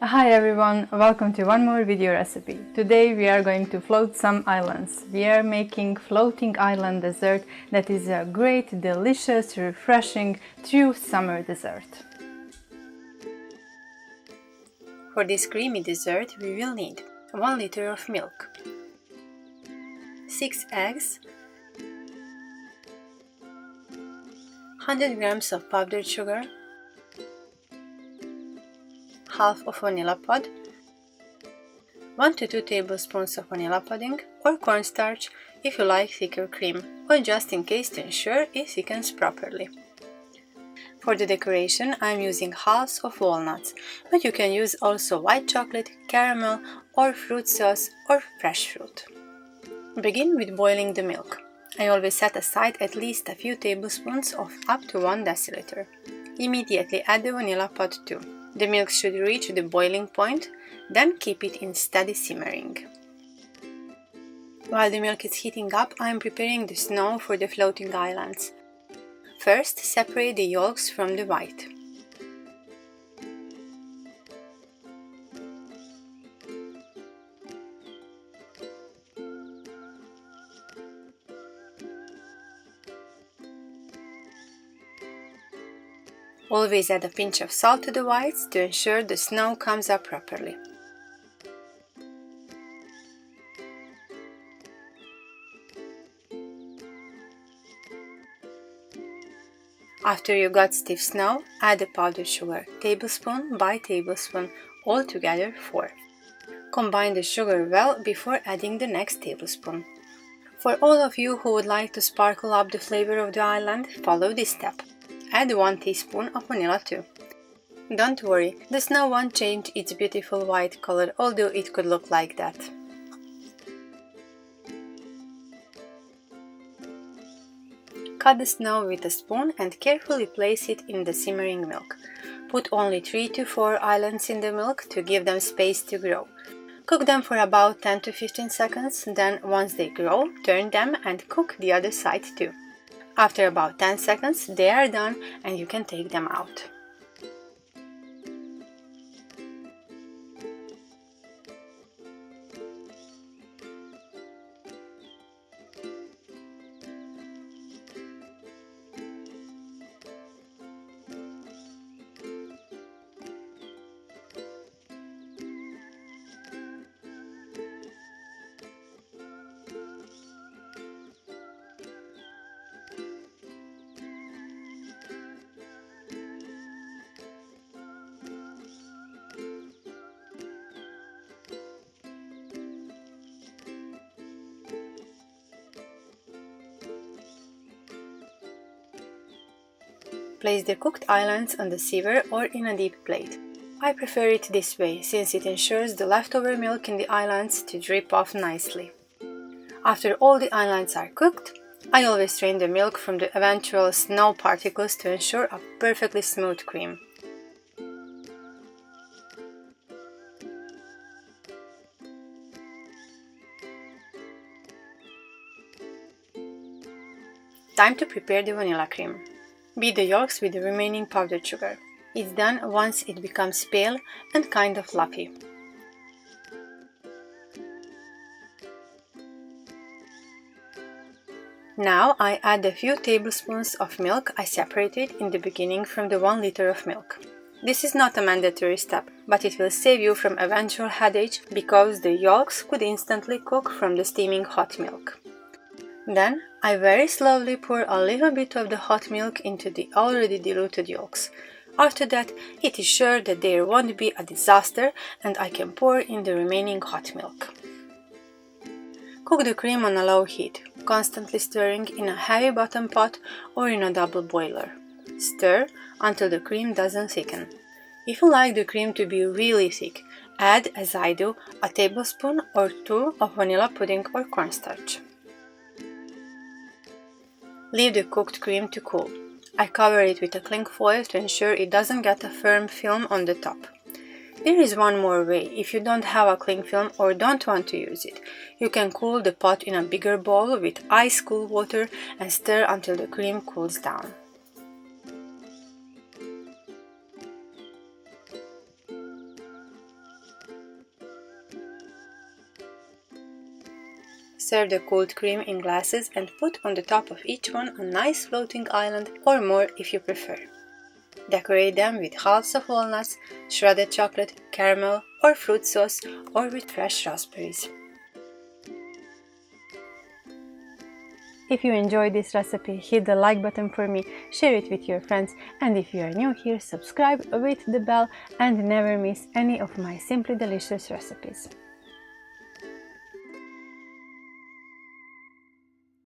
Hi everyone, welcome to one more video recipe. Today we are going to float some islands. We are making floating island dessert that is a great, delicious, refreshing, true summer dessert. For this creamy dessert we will need 1 liter of milk, 6 eggs, 100 grams of powdered sugar, half of vanilla pod, 1 to 2 tablespoons of vanilla pudding or cornstarch if you like thicker cream, or just in case to ensure it thickens properly. For the decoration I am using halves of walnuts, but you can use also white chocolate, caramel or fruit sauce or fresh fruit. Begin with boiling the milk. I always set aside at least a few tablespoons of up to 1 deciliter. Immediately add the vanilla pod too. The milk should reach the boiling point, then keep it in steady simmering. While the milk is heating up, I am preparing the snow for the floating islands. First, separate the yolks from the white. Always add a pinch of salt to the whites to ensure the snow comes up properly. After you got stiff snow, add the powdered sugar, tablespoon by tablespoon, altogether 4. Combine the sugar well before adding the next tablespoon. For all of you who would like to sparkle up the flavor of the island, follow this step. Add 1 teaspoon of vanilla too. Don't worry, the snow won't change its beautiful white color, although it could look like that. Cut the snow with a spoon and carefully place it in the simmering milk. Put only 3 to 4 islands in the milk to give them space to grow. Cook them for about 10 to 15 seconds, then once they grow, turn them and cook the other side too. After about 10 seconds, they are done and you can take them out. Place the cooked islands on the sieve or in a deep plate. I prefer it this way since it ensures the leftover milk in the islands to drip off nicely. After all the islands are cooked, I always strain the milk from the eventual snow particles to ensure a perfectly smooth cream. Time to prepare the vanilla cream. Beat the yolks with the remaining powdered sugar. It's done once it becomes pale and kind of fluffy. Now I add a few tablespoons of milk I separated in the beginning from the 1 liter of milk. This is not a mandatory step, but it will save you from eventual headache because the yolks could instantly cook from the steaming hot milk. Then I very slowly pour a little bit of the hot milk into the already diluted yolks. After that, it is sure that there won't be a disaster and I can pour in the remaining hot milk. Cook the cream on a low heat, constantly stirring in a heavy bottom pot or in a double boiler. Stir until the cream doesn't thicken. If you like the cream to be really thick, add, as I do, a tablespoon or 2 of vanilla pudding or cornstarch. Leave the cooked cream to cool. I cover it with a cling foil to ensure it doesn't get a firm film on the top. There is one more way. If you don't have a cling film or don't want to use it, you can cool the pot in a bigger bowl with ice cool water and stir until the cream cools down. serve the cold cream in glasses and put on the top of each one a nice floating island or more if you prefer. Decorate them with halves of walnuts, shredded chocolate, caramel or fruit sauce, or with fresh raspberries. If you enjoyed this recipe, hit the like button for me, share it with your friends, and if you are new here, subscribe with the bell and never miss any of my simply delicious recipes.